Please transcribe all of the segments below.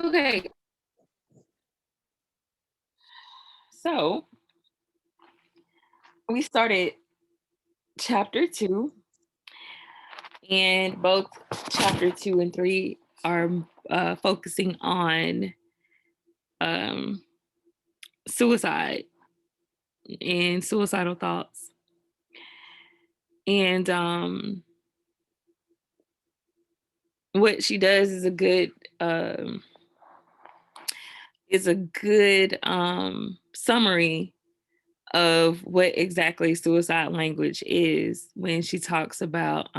Okay, so we started chapter 2, and both chapter 2 and 3 are focusing on um, suicide and suicidal thoughts. And what she does um, is a good summary of what exactly suicide language is when she talks about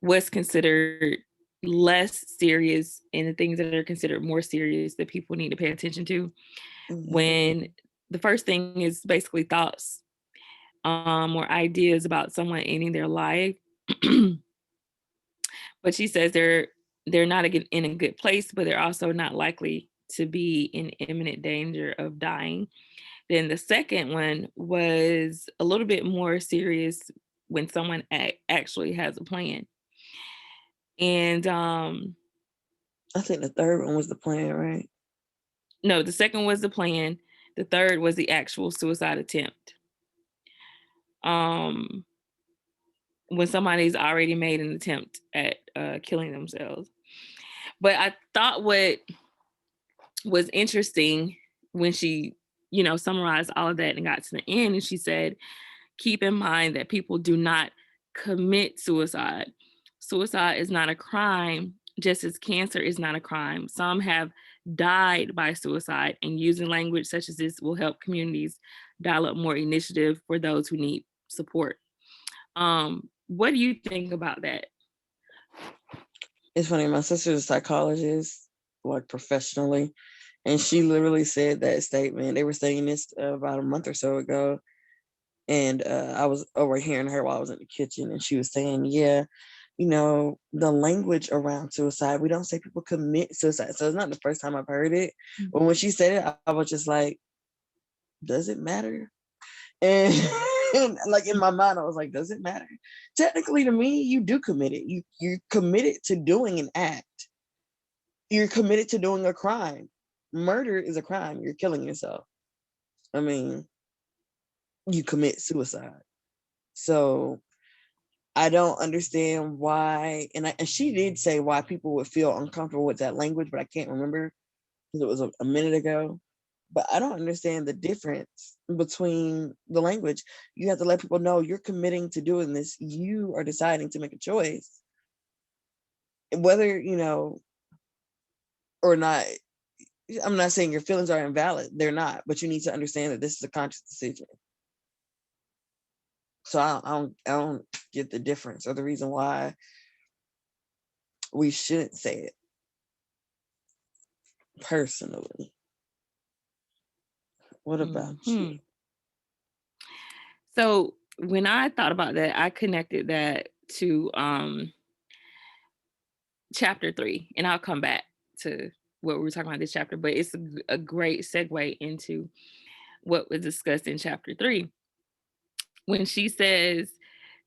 what's considered less serious and the things that are considered more serious that people need to pay attention to. Mm-hmm. When the first thing is basically thoughts or ideas about someone ending their life. But she says they're not in a good place, but they're also not likely to be in imminent danger of dying. Then the second one was a little bit more serious when someone actually has a plan. And I think the third one was the plan, right? no, the second was the plan. The third was the actual suicide attempt. Um, when somebody's already made an attempt at killing themselves. But I thought what was interesting when she, summarized all of that and got to the end, and she said, keep in mind that people do not commit suicide. Suicide is not a crime, just as cancer is not a crime. Some have died by suicide, and using language such as this will help communities dial up more initiative for those who need support. What do you think about that? It's funny. My sister's a psychologist, like professionally, and she literally said that statement. They were saying this about a month or so ago, and I was overhearing her while I was in the kitchen, and she was saying, "Yeah, the language around suicide. We don't say people commit suicide, so it's not the first time I've heard it. But when she said it, I was just like, does it matter?" And, and like in my mind, I was like, does it matter? Technically, to me, you do commit it. You're committed to doing an act. You're committed to doing a crime. Murder is a crime. You're killing yourself. I mean, you commit suicide. So I don't understand why. And she did say why people would feel uncomfortable with that language, but I can't remember because it was a minute ago. But I don't understand the difference between the language. You have to let people know you're committing to doing this. You are deciding to make a choice. Whether, or not, I'm not saying your feelings are invalid. They're not, but you need to understand that this is a conscious decision. So I don't get the difference or the reason why we shouldn't say it personally. What about you? Hmm. So when I thought about that, I connected that to chapter 3, and I'll come back to what we were talking about this chapter, but it's a great segue into what was discussed in chapter 3 when she says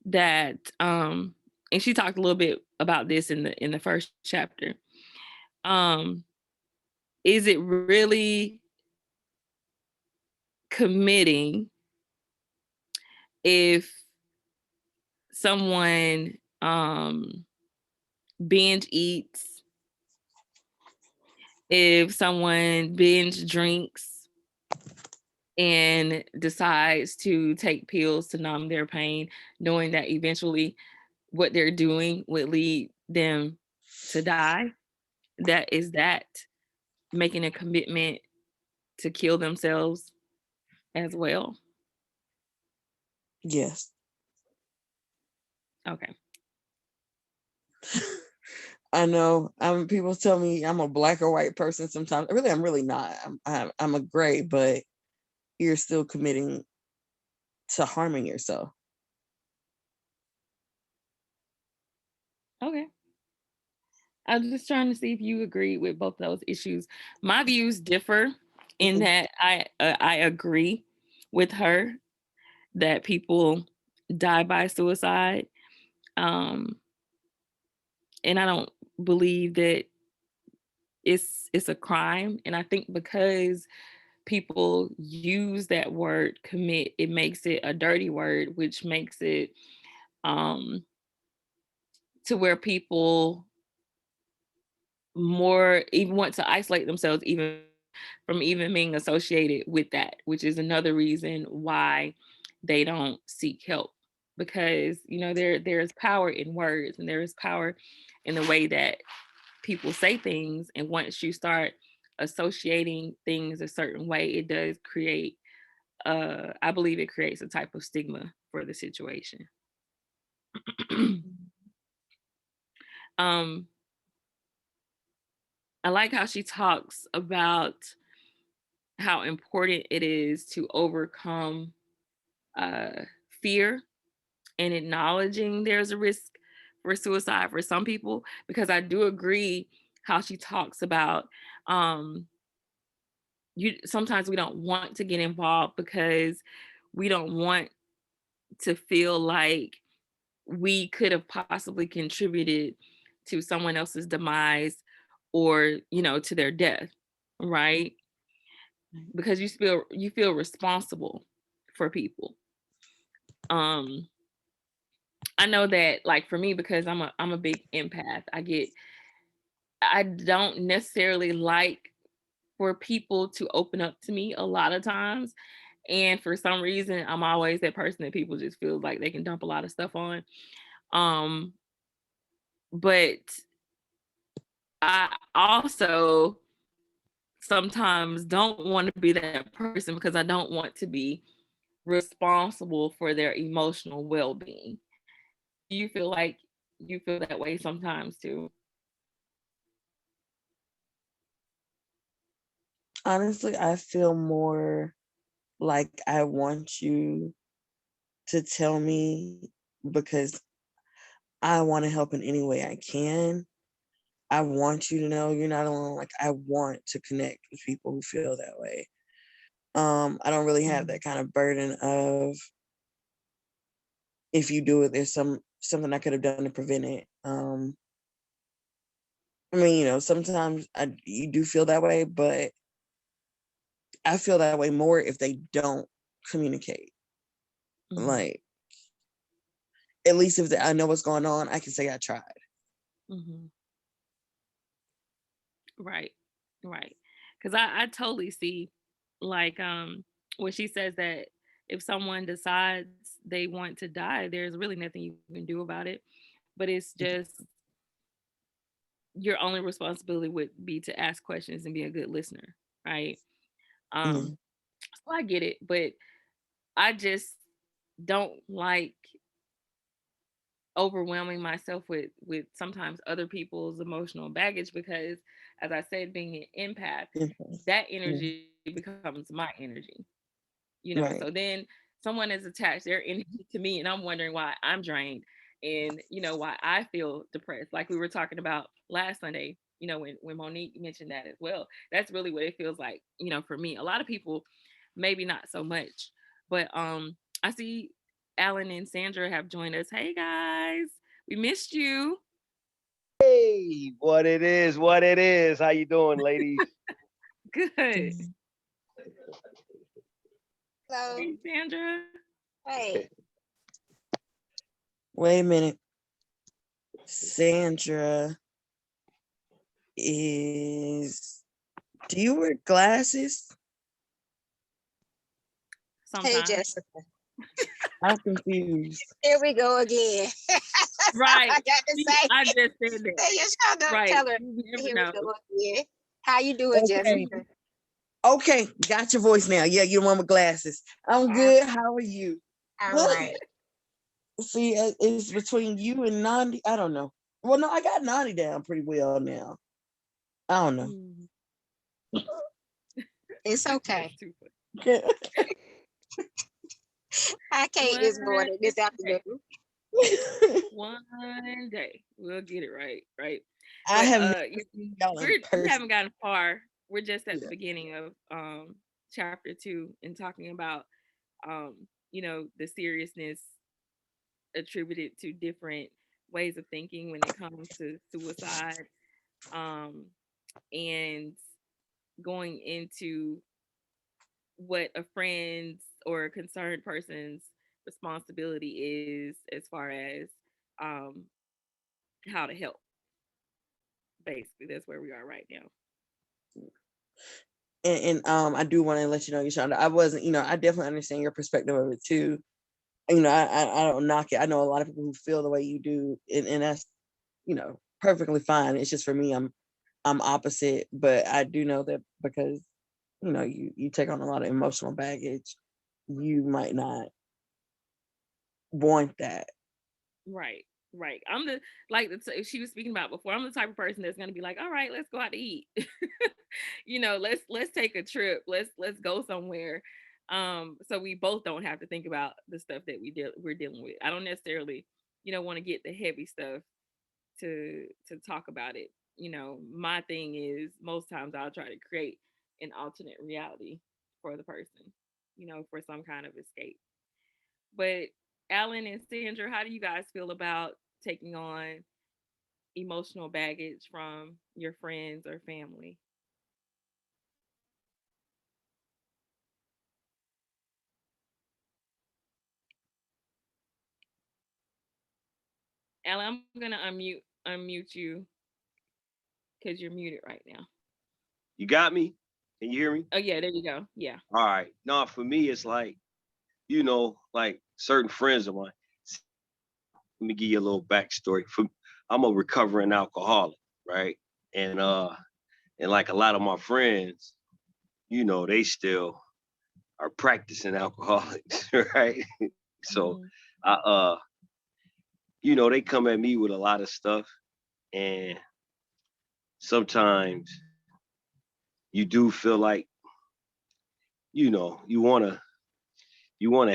that and she talked a little bit about this in the first chapter. um is it really committing if someone binge eats, if someone binge drinks and decides to take pills to numb their pain, knowing that eventually what they're doing would lead them to die? That making a commitment to kill themselves as well? Yes. Okay. I know. People tell me I'm a black or white person sometimes. Really, I'm really not. I'm a gray, but you're still committing to harming yourself. Okay. I'm just trying to see if you agree with both those issues. My views differ in Mhm. that I agree with her that people die by suicide, um, and I don't believe that it's a crime. And I think because people use that word commit, it makes it a dirty word, which makes it um to where people more even want to isolate themselves even more from even being associated with that, which is another reason why they don't seek help. Because there's power in words, and there is power in the way that people say things. And once you start associating things a certain way, it does create I believe it creates a type of stigma for the situation. um I like how she talks about how important it is to overcome uh, fear and acknowledging there's a risk for suicide for some people. Because I do agree how she talks about um, you sometimes we don't want to get involved because we don't want to feel like we could have possibly contributed to someone else's demise, or to their death, right? Because you feel responsible for people. um I know that, like, for me, because I'm a big empath, I don't necessarily like for people to open up to me a lot of times. And for some reason, I'm always that person that people just feel like they can dump a lot of stuff on. um but I also sometimes don't want to be that person because I don't want to be responsible for their emotional well-being. Do you feel like you feel that way sometimes too? Honestly, I feel more like I want you to tell me because I want to help in any way I can. I want you to know you're not alone. Like I want to connect with people who feel that way. I don't really have that kind of burden of if you do it, there's something I could have done to prevent it. I mean, sometimes you do feel that way, but I feel that way more if they don't communicate. Mm-hmm. Like at least if I know what's going on, I can say I tried. Mm-hmm. Right. Right. Because I totally see, like, when she says that if someone decides they want to die, there's really nothing you can do about it. But it's just your only responsibility would be to ask questions and be a good listener, right? Yeah. So I get it, but I just don't like overwhelming myself with sometimes other people's emotional baggage. Because, as I said, being an empath, Okay. that Yeah. energy becomes my energy. So Right. then someone has attached their energy to me, and I'm wondering why I'm drained, and why I feel depressed, like we were talking about last Sunday. When Monique mentioned that as well, that's really what it feels like. For me, a lot of people maybe not so much. But I see Alan and Sandra have joined us. Hey guys, we missed you. Hey, what it is, what it is. How you doing, ladies? Good. Mhm. Hello. Hey Sandra. Hey. Wait a minute. Sandra is. Do you wear glasses? Hey, Sometimes. Jessica. I'm confused. Here we go again. I Right. got to See, say, I just said that. say your shout out. Right. Tell her. You never Here we know. go again. How you doing, Okay. Jessica? Okay. Got your voice now. Yeah, you're the one with glasses. I'm I'm, good. How are you? I'm right. See, it's between you and Nandi. I don't know. Well, no, I got Nandi down pretty well now. I don't know. Mm, It's that's okay. too funny. I can't One this morning, this day. afternoon. One day we'll get it right. Right. I But have never seen y'all in we person. haven't gotten far. We're just at the Yeah. beginning of chapter 2, and talking about the seriousness attributed to different ways of thinking when it comes to suicide. Um and going into what a friend's or a concerned person's responsibility is as far as um, how to help. Basically, that's where we are right now. I do want to let you know, Yashonda, I wasn't, I definitely understand your perspective of it too. I don't knock it. I know a lot of people who feel the way you do, and that's, perfectly fine. It's just for me, I'm opposite, but I do know that because, you take on a lot of emotional baggage, you might not want that. Right, right. I'm the like she was speaking about before. I'm the type of person that's gonna be like, all right, let's go out to eat. Let's take a trip. Let's go somewhere. So we both don't have to think about the stuff that we're dealing with. I don't necessarily, want to get the heavy stuff to talk about it. My thing is most times I'll try to create an alternate reality for the person, for some kind of escape. But Alan and Sandra, how do you guys feel about taking on emotional baggage from your friends or family? Alan, I'm gonna unmute you because you're muted right now. You got me? Can you hear me? Oh yeah, there you go. Yeah. All right. No, for me, it's like, like certain friends of mine. Let me give you a little backstory. I'm a recovering alcoholic, right? And like a lot of my friends, they still are practicing alcoholics, right? So Mm-hmm. I they come at me with a lot of stuff, and sometimes you do feel like, you wanna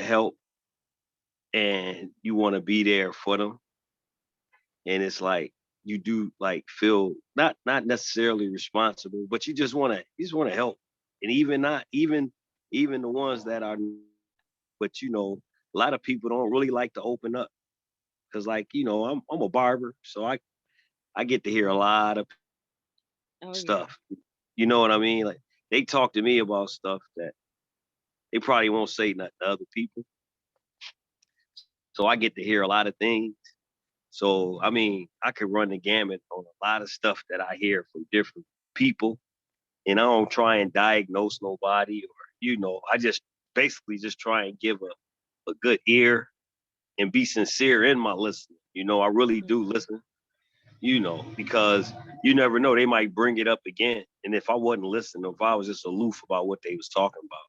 help and you wanna be there for them. And it's like you do like feel not necessarily responsible, but you just wanna help. And even not even the ones that are, but a lot of people don't really like to open up because, like, I'm a barber, so I get to hear a lot of Oh yeah. stuff. You know what I mean? Like, they talk to me about stuff that they probably won't say nothing to other people. So I get to hear a lot of things. So I mean, I could run the gamut on a lot of stuff that I hear from different people, and I don't try and diagnose nobody, or I just basically just try and give a good ear and be sincere in my listening. I really do Mm-hmm. listen. Because you never know, they might bring it up again, and if I wasn't listening, if I was just aloof about what they was talking about,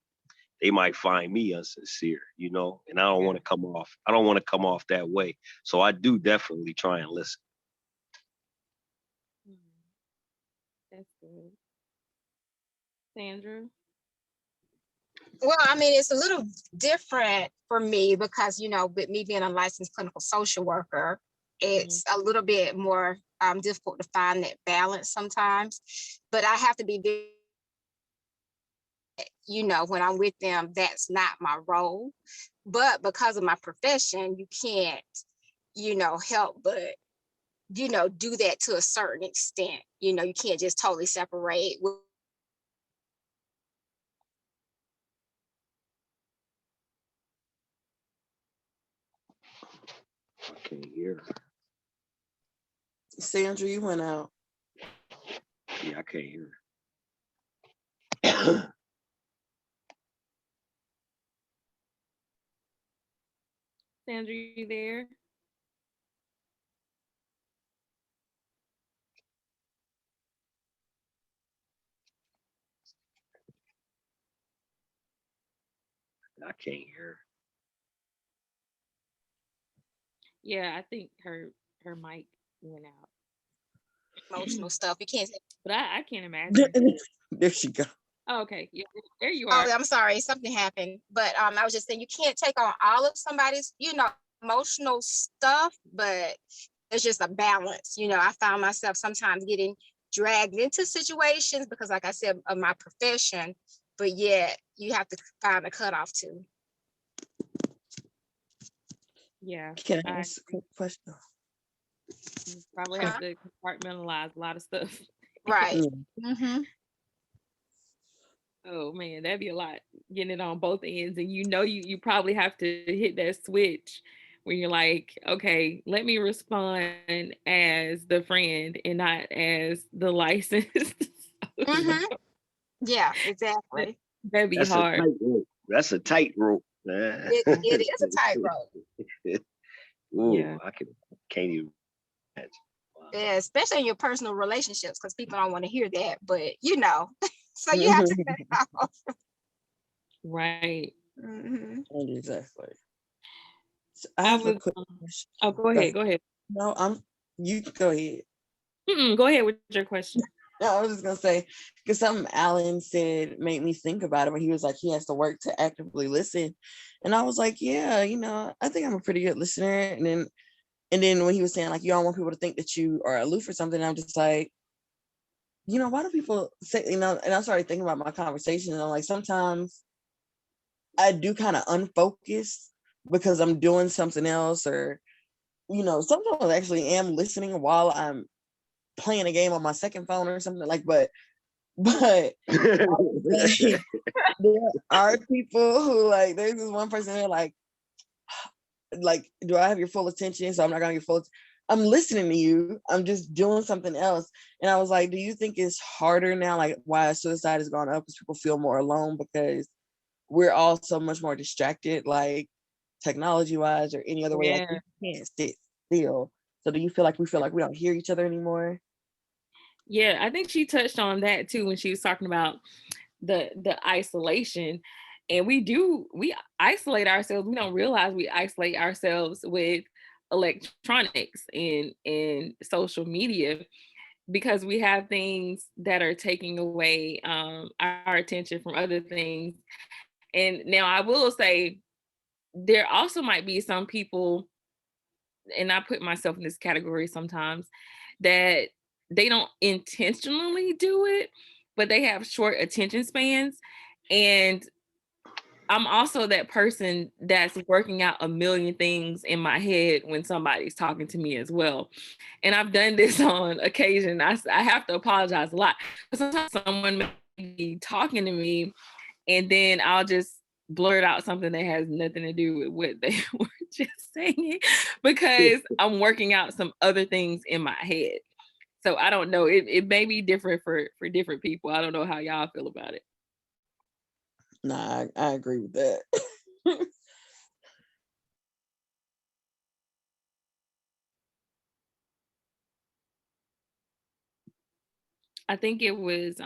they might find me unsincere, and I don't Yeah. want to come off. I don't want to come off that way. So I do definitely try and listen. Mhm. That's good. Sandra. Well, I mean, it's a little different for me because, with me being a licensed clinical social worker, Mm-hmm. it's a little bit more difficult to find that balance sometimes. But I have to be very, when I'm with them, that's not my role. But because of my profession, you can't, help but, do that to a certain extent. You can't just totally separate. I can't hear. Sandra, you went out. Yeah, I can't hear. Sandra, you there? I can't hear. Yeah, I think her mic went out. Emotional stuff. You can't. But I can't imagine. There she go. Oh, okay. Yeah, there you Oh, are. I'm sorry, something happened. But I was just saying you can't take on all of somebody's, emotional stuff, but it's just a balance. I found myself sometimes getting dragged into situations because, like I said, of my profession, but yet you have to find a cutoff too. Yeah, Can I I ask a quick question? you probably have Huh? to compartmentalize a lot of stuff. Right. Yeah. Mm-hmm. Oh man, that'd be a lot. Getting it on both ends, and you probably have to hit that switch when you're like, okay, let me respond as the friend and not as the licensed. Mm-hmm. Yeah, That- exactly. That'd be That's a hard. tightrope. That's a tightrope. It is a tightrope. Ooh, Yeah. can't even imagine. Wow. Yeah, especially in your personal relationships, because people don't want to hear that. But so you have to cut it off. Right. Hmm. Exactly. So I I have a was. quick question. Oh, go Go ahead. ahead. Go ahead. No, you can go ahead. Go ahead with your question. No, I was just gonna say because something Alan said made me think about it when he was like he has to work to actively listen, and I was like, yeah, I think I'm a pretty good listener. And then when he was saying like you don't want people to think that you are aloof or something, I'm just like, why do people say, and I started thinking about my conversation, and I'm like, sometimes I do kind of unfocus because I'm doing something else, or sometimes I actually am listening while I'm playing a game on my second phone or something like. But like, there are people who like. There's this one person there like, do I have your full attention? So I'm not gonna get full. I'm listening to you. I'm just doing something else. And I was like, do you think it's harder now? Like, why suicide has gone up? Because people feel more alone because we're all so much more distracted, like technology wise or any other way. Like, Yeah. we can't sit still. So do you feel like we don't hear each other anymore? Yeah, I think she touched on that too when she was talking about the isolation. And we isolate ourselves. We don't realize we isolate ourselves with electronics and social media because we have things that are taking away our attention from other things. And now I will say there also might be some people, and I put myself in this category sometimes, that they don't intentionally do it, but they have short attention spans. And I'm also that person that's working out a million things in my head when somebody's talking to me as well. And I've done this on occasion. I have to apologize a lot. Sometimes someone may be talking to me and then I'll just blurt out something that has nothing to do with what they were just saying because I'm working out some other things in my head. So I don't know. It may be different for different people. I don't know how y'all feel about it. Nah, I agree with that. I think it was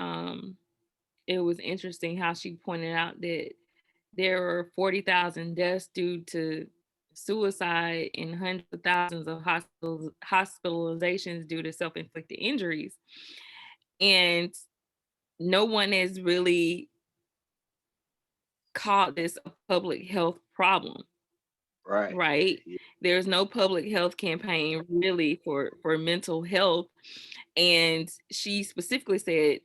interesting how she pointed out that there were 40,000 deaths due to suicide and hundreds of thousands of hospitalizations due to self-inflicted injuries. And no one has really called this a public health problem, Right. right? Yeah. There's no public health campaign really for mental health. And she specifically said,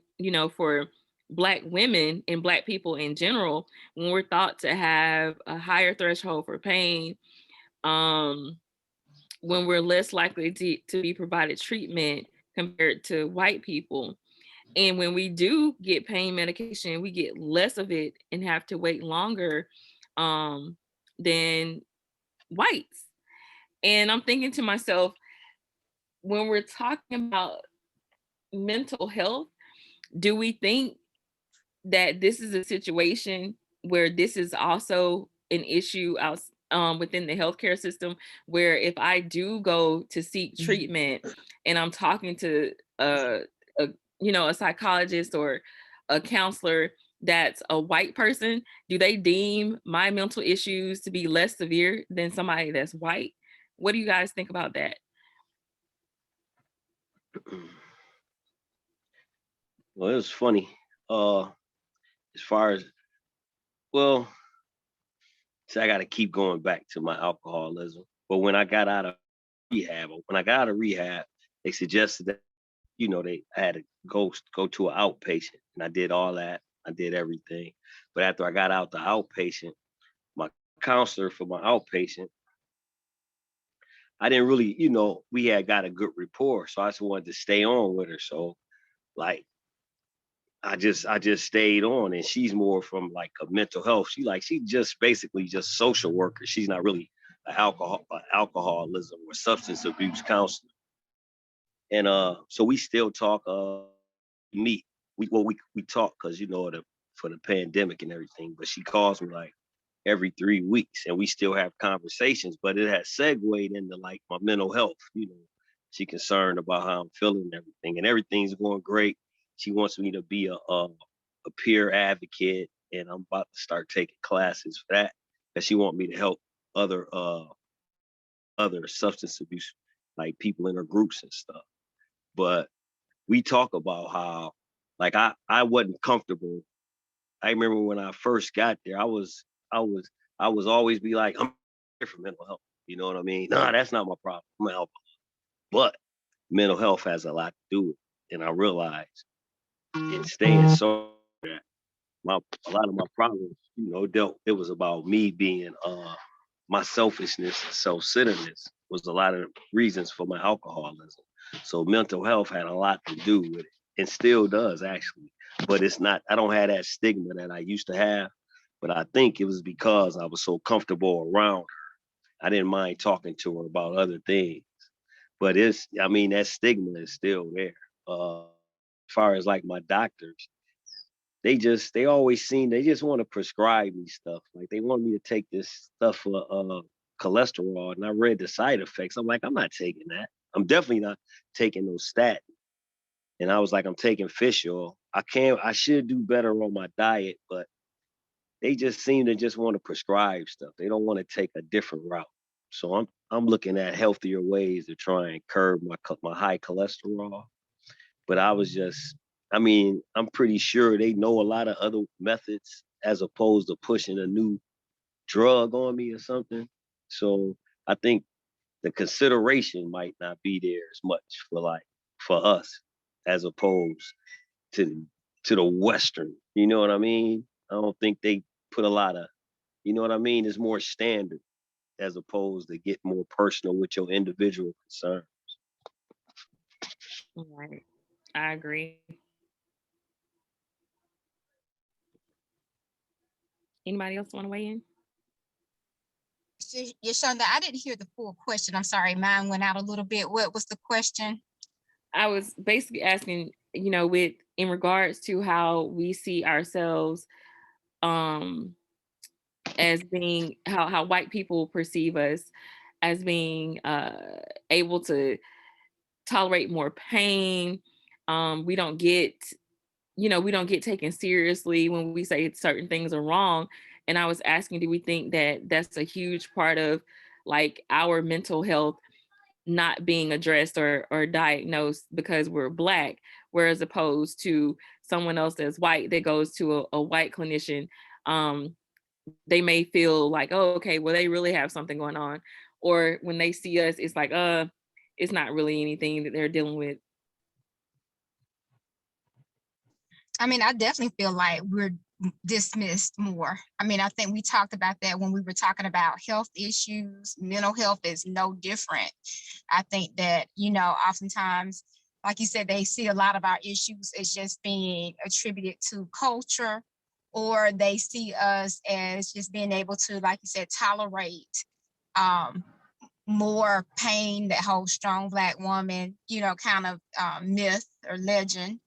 for Black women and Black people in general, when we're thought to have a higher threshold for pain, um, when we're less likely to be provided treatment compared to white people. And when we do get pain medication, we get less of it and have to wait longer um, than whites. And I'm thinking to myself, when we're talking about mental health, do we think that this is a situation where this is also an issue within the healthcare system, where if I do go to seek treatment and I'm talking to a a psychologist or a counselor that's a white person, do they deem my mental issues to be less severe than somebody that's white? What do you guys think about that? Well, it was funny. As far as well, see, I got to keep going back to my alcoholism. But when I got out of rehab, they suggested that I had to go to an outpatient, and I did all that. I did everything. But after I got out the outpatient, my counselor for my outpatient, I didn't really, we had got a good rapport, so I just wanted to stay on with her. So like I just stayed on, and she's more from like a mental health. She just basically just social worker. She's not really an alcoholism or substance abuse counselor. And so we still talk. Meet. We talk because for the pandemic and everything. But she calls me like every 3 weeks, and we still have conversations. But it has segued into like my mental health. She concerned about how I'm feeling and everything's going great. She wants me to be a peer advocate, and I'm about to start taking classes for that. And she want me to help other other substance abuse like people in her groups and stuff. But we talk about how like I wasn't comfortable. I remember when I first got there, I was I was always be like, I'm here for mental health. You know what I mean? Nah, that's not my problem. I'm gonna help. But mental health has a lot to do with it. And I realized in staying so my a lot of my problems, it was about me being my selfishness and self-centeredness was a lot of reasons for my alcoholism. So mental health had a lot to do with it and still does actually. But it's not, I don't have that stigma that I used to have. But I think it was because I was so comfortable around her. I didn't mind talking to her about other things. But that stigma is still there. As far as like my doctors, they always they just want to prescribe me stuff. Like they want me to take this stuff for cholesterol, and I read the side effects. I'm like, I'm not taking that. I'm definitely not taking those statins. And I was like, I'm taking fish oil. I should do better on my diet, but they just seem to just want to prescribe stuff. They don't want to take a different route. So I'm looking at healthier ways to try and curb my high cholesterol. But I'm pretty sure they know a lot of other methods as opposed to pushing a new drug on me or something. So I think the consideration might not be there as much for us as opposed to the Western. You know what I mean? I don't think they put a lot of, you know what I mean? It's more standard as opposed to get more personal with your individual concern. Right. I agree. Anybody else want to weigh in? Yashonda, I didn't hear the full question. I'm sorry, mine went out a little bit. What was the question? I was basically asking, with in regards to how we see ourselves as being how white people perceive us as being able to tolerate more pain. We don't get, we don't get taken seriously when we say certain things are wrong. And I was asking, do we think that that's a huge part of like our mental health not being addressed or diagnosed because we're Black, whereas opposed to someone else that's white that goes to a white clinician, they may feel like, oh, okay, well, they really have something going on. Or when they see us, it's like, it's not really anything that they're dealing with. I mean, I definitely feel like we're dismissed more. I mean, I think we talked about that when we were talking about health issues. Mental health is no different. I think that, oftentimes, like you said, they see a lot of our issues as just being attributed to culture, or they see us as just being able to, like you said, tolerate um, more pain, that whole strong Black woman, kind of myth or legend.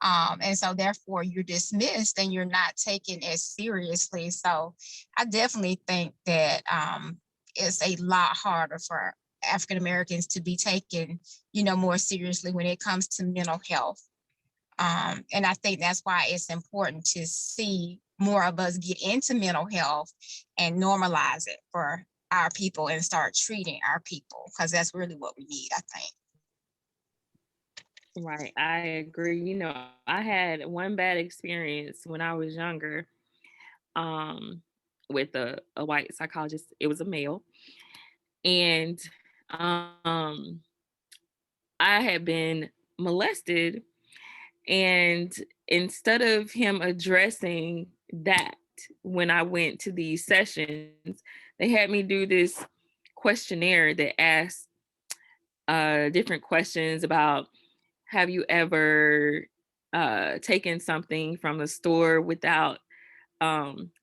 And so therefore you're dismissed and you're not taken as seriously. So I definitely think that it's a lot harder for African Americans to be taken, more seriously when it comes to mental health. And I think that's why it's important to see more of us get into mental health and normalize it for our people and start treating our people, because that's really what we need, I think. Right. I agree. I had one bad experience when I was younger, um, with a white psychologist. It was a male. And I had been molested. And instead of him addressing that when I went to these sessions, they had me do this questionnaire that asked different questions about, have you ever taking something from the store without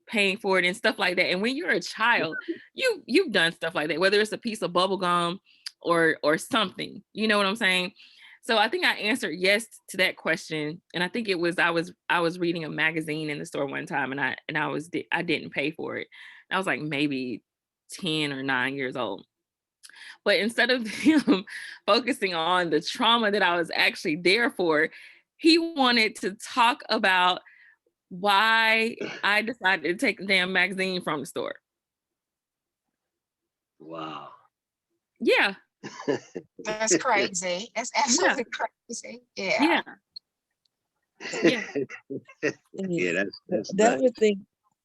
paying for it and stuff like that. And when you're a child, you've done stuff like that, whether it's a piece of bubble gum or something. You know what I'm saying? So I think I answered yes to that question. And I think it was I was reading a magazine in the store one time, and I didn't pay for it. I was like maybe 10 or 9 years old. But instead of him focusing on the trauma that I was actually there for, he wanted to talk about why I decided to take the damn magazine from the store. Wow. Yeah. That's crazy. That's absolutely crazy. Yeah. Yeah. Yeah. Yeah, that's That nuts. would think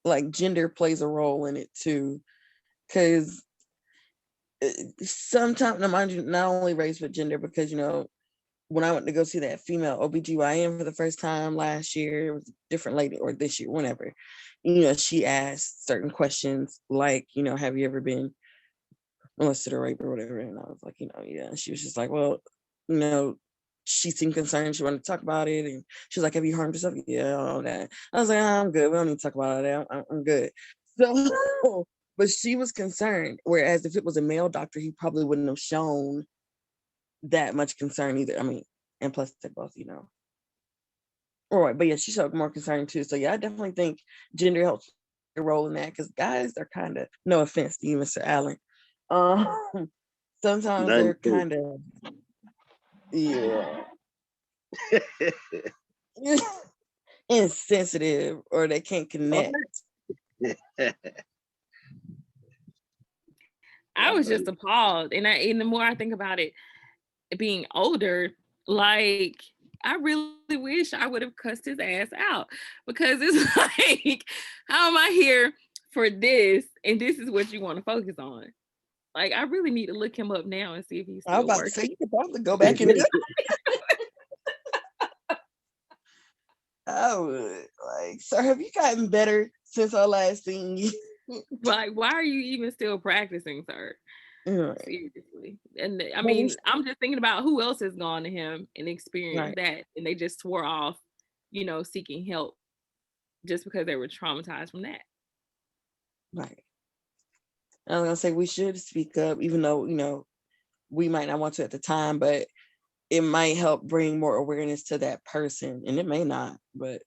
like gender plays a role in it too, because sometimes, now mind you, not only race but gender, because when I went to go see that female OBGYN for the first time last year, it was a different lady, or this year, whenever, she asked certain questions like, have you ever been molested or raped or whatever? And I was like, yeah. And she was just like, well, you know, she seemed concerned. She wanted to talk about it. And she was like, have you harmed yourself? Yeah, all that. I was like, I'm good. We don't need to talk about all that. I'm good. So, but she was concerned. Whereas if it was a male doctor, he probably wouldn't have shown that much concern either. I mean, and plus they're both. All right, but yeah, she showed more concern too. So yeah, I definitely think gender helps a role in that, because guys are kind of, no offense to you, Mr. Allen, sometimes None they're kind of, yeah, insensitive, or they can't connect. I was just appalled. And the more I think about it, being older, like I really wish I would have cussed his ass out, because it's like, how am I here for this? And this is what you want to focus on. Like, I really need to look him up now and see if he's I was still about to working. say, you could probably go back and I would. Like, sir, have you gotten better since I last seen you? Like, why are you even still practicing, sir? Right. Seriously. And I But we mean, I'm just thinking about who else has gone to him and experienced right, that, and they just swore off, seeking help just because they were traumatized from that. right. I was gonna say we should speak up, even though we might not want to at the time, but it might help bring more awareness to that person, and it may not, but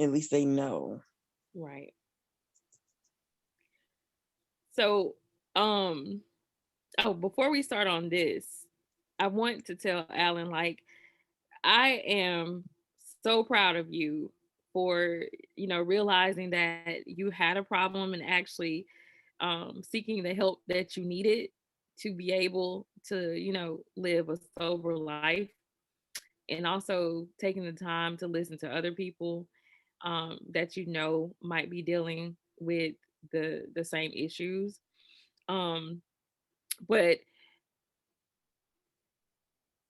at least they know. Right. So, before we start on this, I want to tell Alan, like, I am so proud of you for, realizing that you had a problem and actually seeking the help that you needed to be able to, live a sober life, and also taking the time to listen to other people that might be dealing with the same issues. But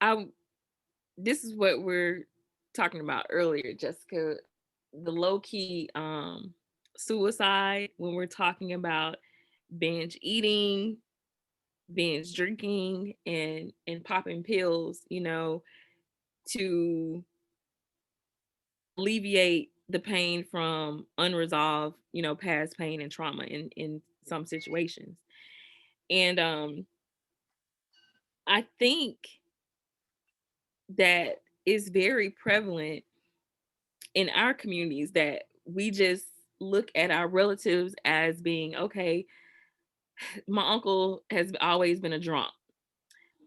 I this is what we're talking about earlier, Jessica, the low key suicide, when we're talking about binge eating, binge drinking, and popping pills, to alleviate the pain from unresolved, past pain and trauma in some situations. And I think that is very prevalent in our communities, that we just look at our relatives as being, okay, my uncle has always been a drunk,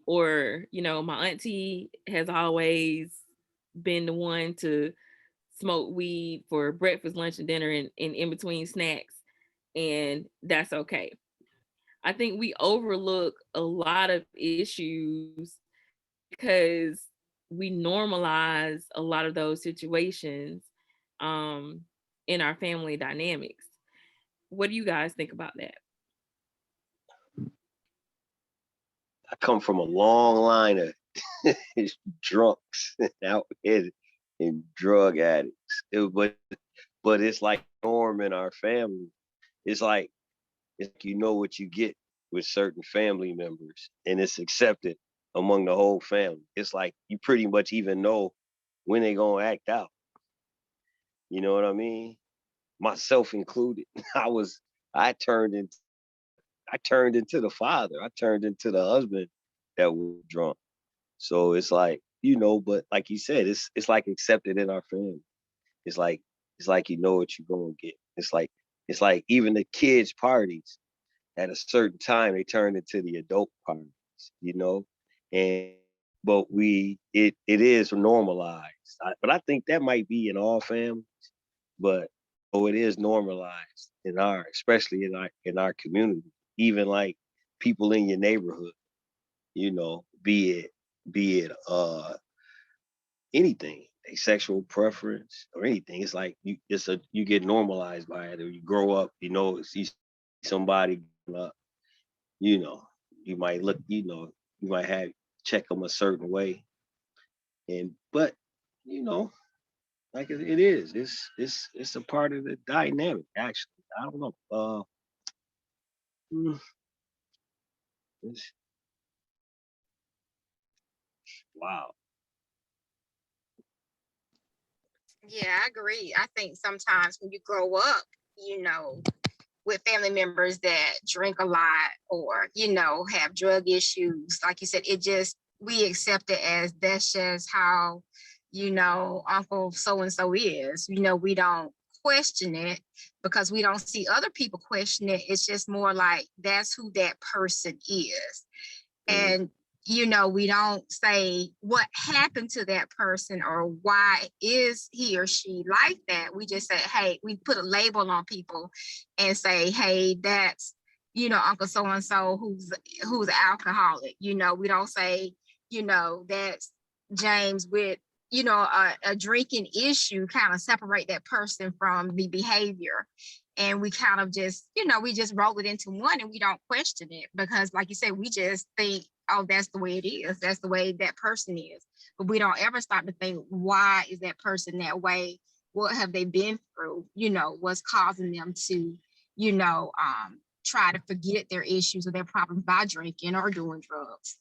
or my auntie has always been the one to smoke weed for breakfast, lunch, and dinner, and in between snacks, and that's okay. I think we overlook a lot of issues because we normalize a lot of those situations um, in our family dynamics. What do you guys think about that? I come from a long line of drunks out here and drug addicts. But it's like norm in our family. It's like you know what you get with certain family members, and it's accepted among the whole family. It's like you pretty much even know when they gonna act out. You know what I mean? Myself included. I turned into I turned into the father. I turned into the husband that was drunk. So it's like, but like you said, it's like accepted in our family. It's like you know what you're gonna get. It's like even the kids' parties at a certain time they turn into the adult parties, you know? And but it is normalized. But I think that might be in all families, but it is normalized in especially in our community. Even like people in your neighborhood, be it anything, a sexual preference or anything. It's like you get normalized by it, or you grow up, see somebody up, you know, you might look, you might have check them a certain way, but you know, like it is, it's a part of the dynamic. Actually, I don't know. Mm, it's, wow. Yeah, I agree. I think sometimes when you grow up, you know, with family members that drink a lot or, have drug issues, like you said, we accept it as that's just how, Uncle so and so is. We don't question it because we don't see other people question it. It's just more like that's who that person is. Mhm. And we don't say what happened to that person or why is he or she like that. We just say, hey, we put a label on people and say, hey, that's Uncle so and so who's an alcoholic. We don't say, that's James with a drinking issue, kind of separate that person from the behavior. And we kind of just, we just roll it into one and we don't question it because, like you said, we just think, oh, that's the way it is. That's the way that person is. But we don't ever stop to think, why is that person that way? What have they been through? What's causing them to, try to forget their issues or their problems by drinking or doing drugs.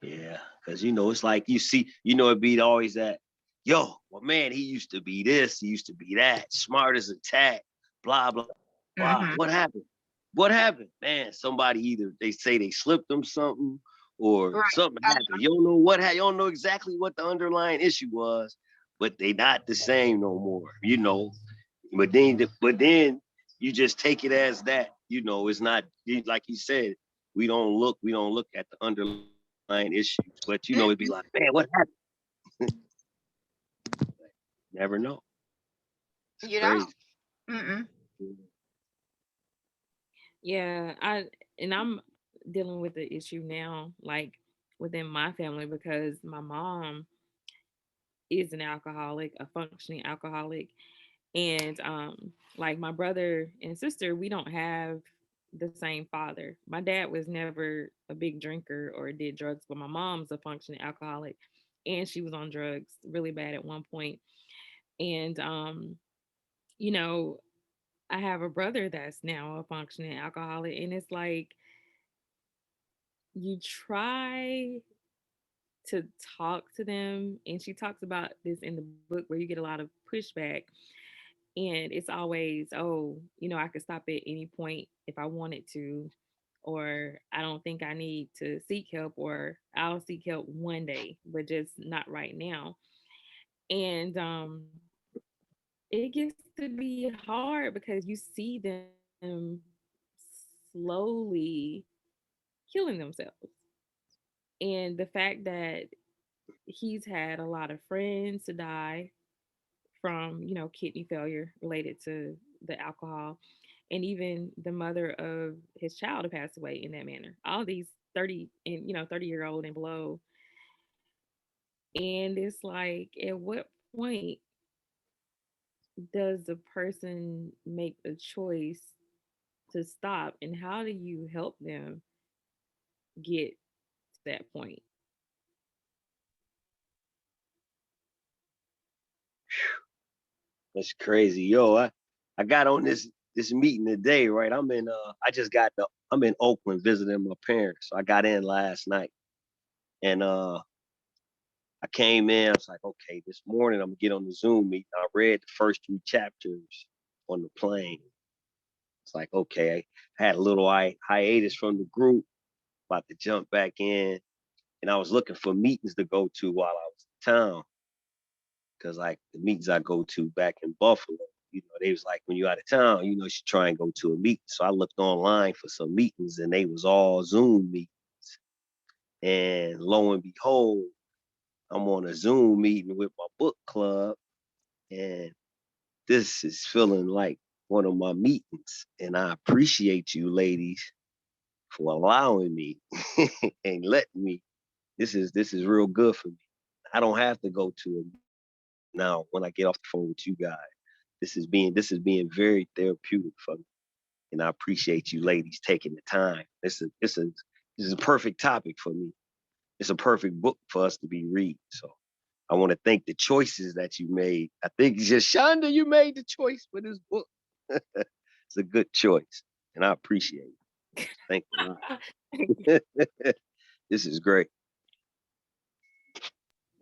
Yeah, because it's like you see, it be always that, yo, well, man, he used to be this, he used to be that, smart as a tack, blah blah blah. Mm-hmm. What happened? What happened? Man, somebody either they say they slipped them something or Right. something happened. You don't know you don't know exactly what the underlying issue was, but they not the same no more. But then you just take it as that. It's not like you said. We don't look at the underlying issues, but it'd be like, man, what happened? Never know. It's You know. crazy. Mm-mm. Yeah, I'm dealing with the issue now, like within my family, because my mom is an alcoholic, a functioning alcoholic, and like my brother and sister, we don't have the same father. My dad was never a big drinker or did drugs, but my mom's a functioning alcoholic, and she was on drugs really bad at one point. And you know, I have a brother that's now a functioning alcoholic, and it's like you try to talk to them, and she talks about this in the book where you get a lot of pushback, and it's always, oh, I could stop at any point if I wanted to, or I don't think I need to seek help, or I'll seek help one day but just not right now. And it gets to be hard because you see them slowly killing themselves. And the fact that he's had a lot of friends to die from, kidney failure related to the alcohol, and even the mother of his child who passed away in that manner. All these 30-year-old and below. And it's like, at what point does the person make a choice to stop, and how do you help them get to that point? That's crazy. Yo, I got on this meeting today, right? I'm in Oakland visiting my parents. So I got in last night. And I came in, I was like, okay, this morning I'm gonna get on the Zoom meet. I read the first 3 chapters on the plane. It's like, okay, I had a little hiatus from the group, about to jump back in. And I was looking for meetings to go to while I was in town. Cause like the meetings I go to back in Buffalo, they was like, when you out of town, you should try and go to a meeting. So I looked online for some meetings and they was all Zoom meetings. And lo and behold, I'm on a Zoom meeting with my book club. And this is feeling like one of my meetings. And I appreciate you ladies for allowing me and letting me. This is real good for me. I don't have to go to a now when I get off the phone with you guys. This is being very therapeutic for me. And I appreciate you ladies taking the time. This is a perfect topic for me. It's a perfect book for us to be reading. So I want to thank the choices that you made. I think just Shonda, you made the choice for this book. It's a good choice. And I appreciate it. Thank you. This is great.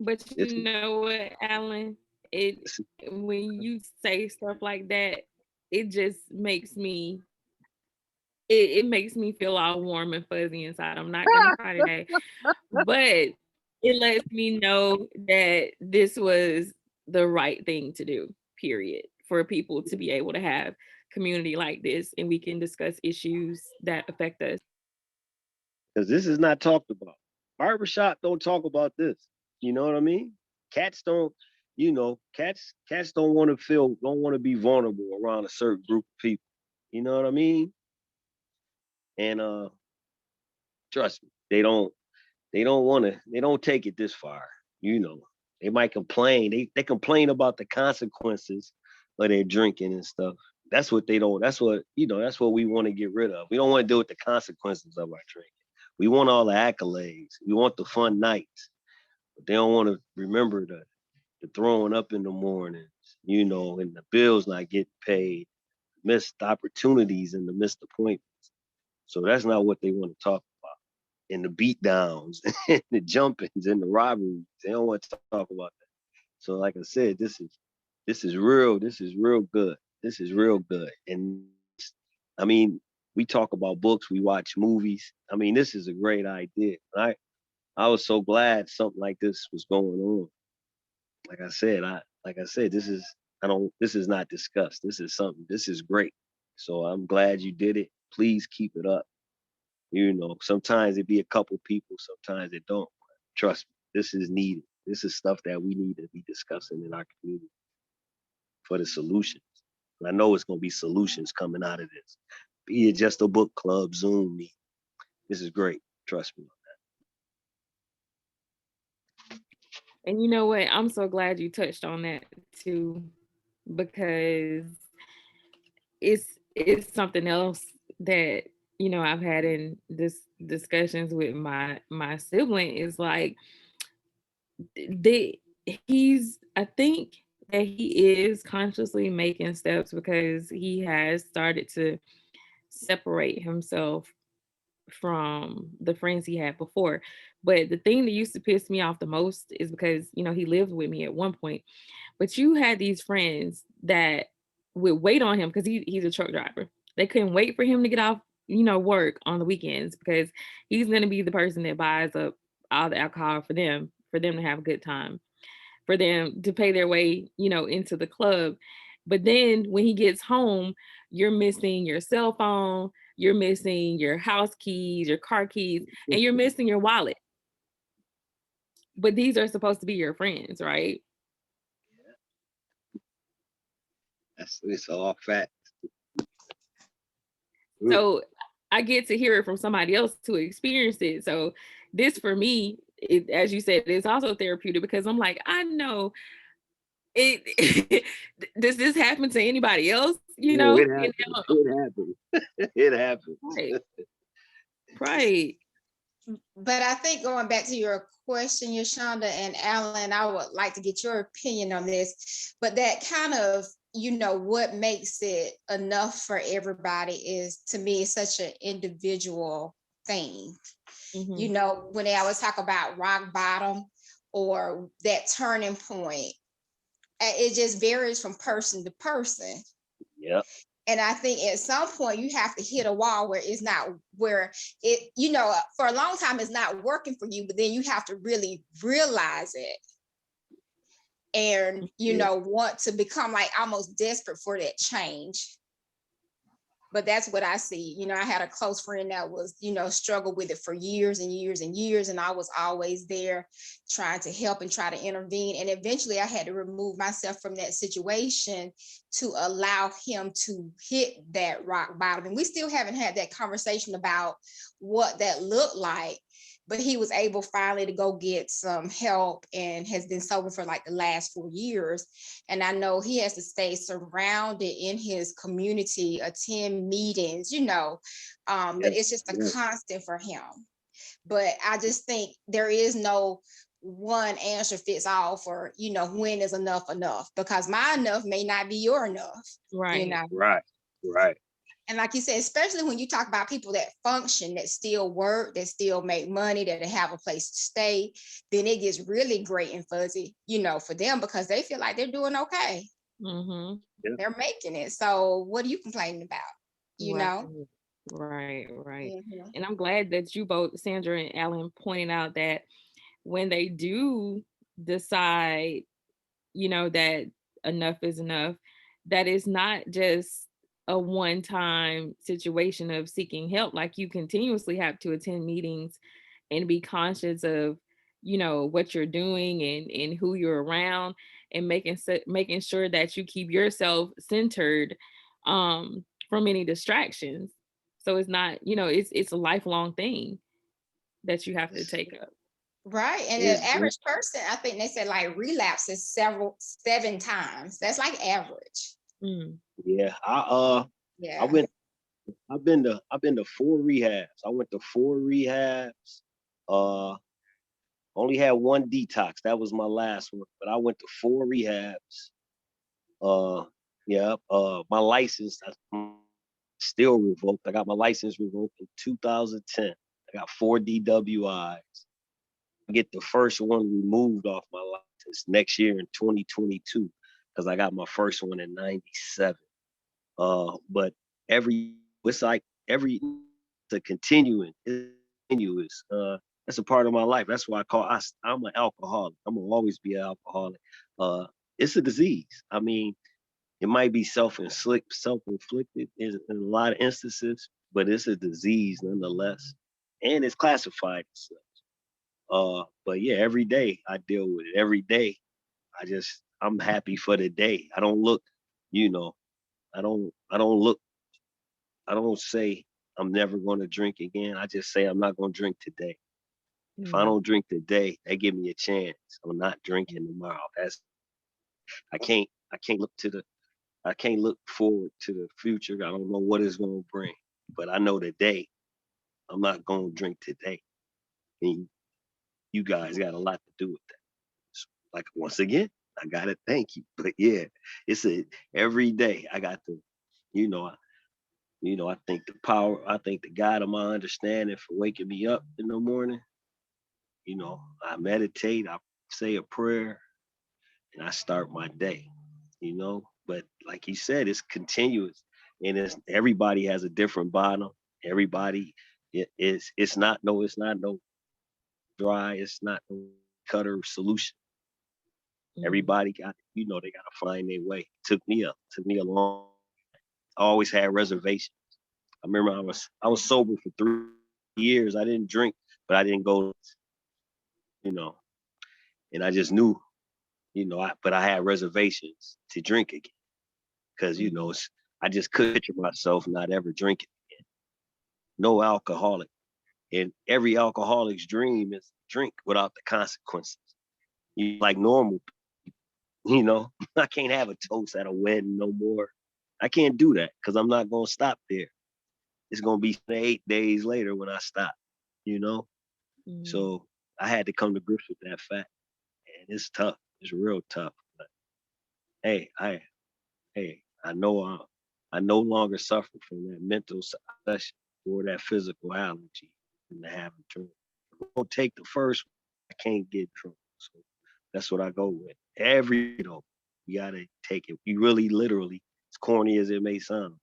But This you know what, Alan? It is when you say stuff like that, it just makes me it makes me feel all warm and fuzzy inside. I'm not gonna cry today, but it lets me know that this was the right thing to do, period, for people to be able to have community like this and we can discuss issues that affect us. because this is not talked about. Barbershop don't talk about this. You know what I mean? Cats don't, cats don't want to be vulnerable around a certain group of people. You know what I mean? And trust me, they don't take it this far. You know. They might complain. They complain about the consequences of their drinking and stuff. That's what we want to get rid of. We don't want to deal with the consequences of our drinking. We want all the accolades. We want the fun nights. But they don't want to remember the throwing up in the mornings, and the bills not getting paid, missed opportunities and the missed appointments. So that's not what they want to talk about. And the beat downs and the jumpings and the robberies. They don't want to talk about that. So like I said, this is real good. This is real good. And I mean, we talk about books, we watch movies. I mean, this is a great idea. I was so glad something like this was going on. Like I said, this is not discussed. This is great. So I'm glad you did it. Please keep it up. Sometimes it be a couple people, sometimes it don't. Trust me, this is needed. This is stuff that we need to be discussing in our community for the solutions. And I know it's gonna be solutions coming out of this. Be it just a book club, Zoom meet. This is great. Trust me. And you know what? I'm so glad you touched on that too, because it's something else that I've had in this discussions with my sibling is like they I think that he is consciously making steps because he has started to separate himself from the friends he had before. But the thing that used to piss me off the most is because he lived with me at one point, but you had these friends that would wait on him because he's a truck driver. They couldn't wait for him to get off, work on the weekends because he's going to be the person that buys up all the alcohol for them to have a good time, for them to pay their way, into the club. But then when he gets home, you're missing your cell phone, you're missing your house keys, your car keys, and you're missing your wallet. But these are supposed to be your friends, right? It's all fact. So I get to hear it from somebody else to experience it. So this for me, as you said, it's also therapeutic because I'm like, I know it. Does this happen to anybody else? No, it happened. It happened. It happened. Right. Right. But I think going back to your question, Yashonda and Alan, I would like to get your opinion on this. But that kind of, what makes it enough for everybody is, to me, such an individual thing. Mm-hmm. When they always talk about rock bottom, or that turning point. It just varies from person to person. Yep. And I think at some point you have to hit a wall where it's not, where it, for a long time it's not working for you, but then you have to really realize it and, want to become like almost desperate for that change. But that's what I see. I had a close friend that was, struggled with it for years and years and years. And I was always there trying to help and try to intervene. And eventually I had to remove myself from that situation to allow him to hit that rock bottom. And we still haven't had that conversation about what that looked like. But he was able finally to go get some help and has been sober for like the last 4 years. And I know he has to stay surrounded in his community, attend meetings, but it's just a constant for him. But I just think there is no one answer fits all for, when is enough, because my enough may not be your enough. Right. Right. And like you said, especially when you talk about people that function, that still work, that still make money, that have a place to stay, then it gets really great and fuzzy, for them, because they feel like they're doing okay. Mm-hmm. They're making it. So what are you complaining about? Right. Mm-hmm. And I'm glad that you both, Sandra and Alan, pointed out that when they do decide, that enough is enough, that is not just a one-time situation of seeking help. Like, you continuously have to attend meetings and be conscious of, what you're doing and who you're around, and making sure that you keep yourself centered from any distractions. So it's not, it's a lifelong thing that you have to take up. Right. And the average person, I think they said like relapses 7 times. That's like average. Mm. Yeah. Yeah. I've been to 4 rehabs. I went to 4 rehabs. Only had 1 detox. That was my last one. But I went to 4 rehabs. My license still revoked. I got my license revoked in 2010. I got 4 DWIs. I get the first one removed off my license next year in 2022 because I got my first one in 97. But it's like every the continuing, it's continuous. That's a part of my life. That's why I'm an alcoholic. I'm gonna always be an alcoholic. It's a disease. I mean, it might be self-inflicted in a lot of instances, but it's a disease nonetheless, and it's classified as such. But yeah, every day I deal with it. Every day, I'm happy for the day. I don't look, you know, I don't look. I don't say I'm never going to drink again. I just say I'm not going to drink today. If I don't drink today, they give me a chance. I'm not drinking tomorrow. I can't I can't look to the I can't look forward to the future. I don't know what it's going to bring, but I know today I'm not going to drink today. And you guys got a lot to do with that. So, like, once again, I gotta thank you. But yeah, every day I got to, you know, I thank the God of my understanding for waking me up in the morning. I meditate, I say a prayer, and I start my day, But like he said, it's continuous, and everybody has a different bottom. Everybody, it's not no dry, it's not no cutter solution. Everybody they got to find their way. Took me a long. I always had reservations. I remember I was sober for 3 years. I didn't drink, but I didn't go, you know, and I just knew, but I had reservations to drink again because I just couldn't picture myself not ever drinking again. No alcoholic, and every alcoholic's dream is drink without the consequences. Like normal, I can't have a toast at a wedding no more. I can't do that because I'm not gonna stop there. It's gonna be 8 days later when I stop, you know. So I had to come to grips with that fact, and it's tough. It's real tough. But hey, I know I no longer suffer from that mental obsession or that physical allergy and to have a drink. If I don't take the first one, I can't get drunk. So that's what I go with. Every you gotta take it. You really, literally, as corny as it may sound,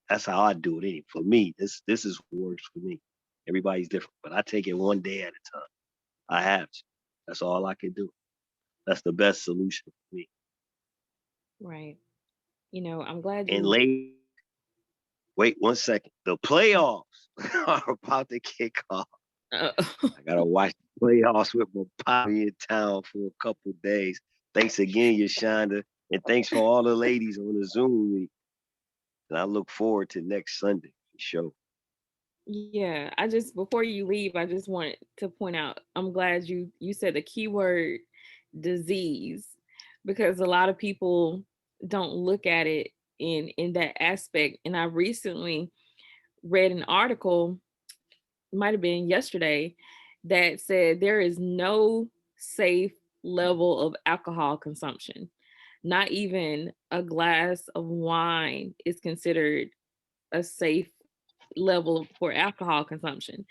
that's how I do it. For me, this is what works for me. Everybody's different, but I take it one day at a time. I have to. That's all I can do. That's the best solution for me. Right. I'm glad And you. late, wait 1 second. The playoffs are about to kick off. Uh, I gotta watch the playoffs with my poppy in town for a couple days. Thanks again, Yashonda, and thanks for all the ladies on the Zoom week. And I look forward to next Sunday show. yeah, I just before you leave, I just wanted to point out. I'm glad you said the keyword disease, because a lot of people don't look at it in that aspect. And I recently read an article, might have been yesterday, that said there is no safe level of alcohol consumption. Not even a glass of wine is considered a safe level for alcohol consumption.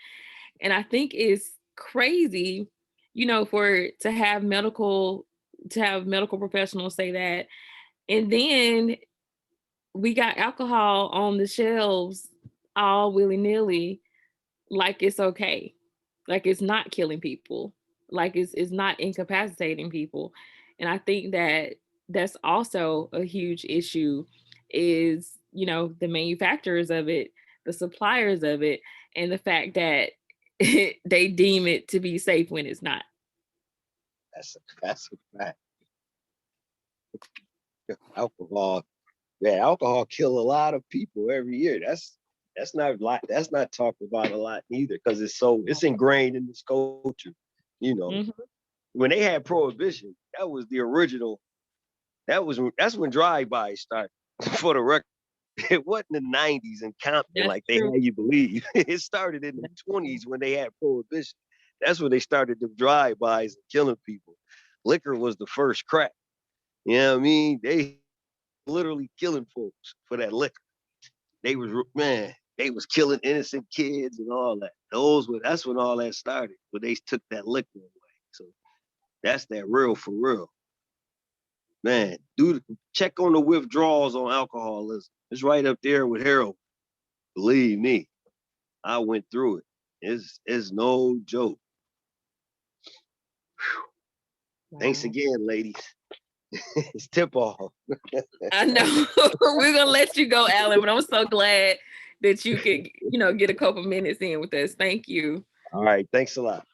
And I think it's crazy, for to have medical professionals say that. And then we got alcohol on the shelves all willy-nilly, like it's okay, like it's not killing people, like it's not incapacitating people. And I think that that's also a huge issue, is the manufacturers of it, the suppliers of it, and the fact that they deem it to be safe when it's not. That's a fact. Alcohol, yeah, alcohol kill a lot of people every year. That's not talked about a lot either, because it's ingrained in this culture. You know, Mm-hmm. when they had prohibition, that was the original. That's when drive-bys started. For the record, it wasn't the '90s in Compton That's like they true. had you believe. It started in the That's true. '20s when they had prohibition. That's when they started the drive-bys and killing people. Liquor was the first crack. You know what I mean? They literally killing folks for that liquor. They was killing innocent kids and all that. That's when all that started. When they took that liquor away. So that's that real for real. Man, dude, check on the withdrawals on alcoholism. It's right up there with heroin. Believe me, I went through it. It's no joke. Thanks Wow. again, ladies. It's tip off. I know. We're gonna let you go, Alan, but I'm so glad that you could, get a couple minutes in with us. Thank you. All right, thanks a lot.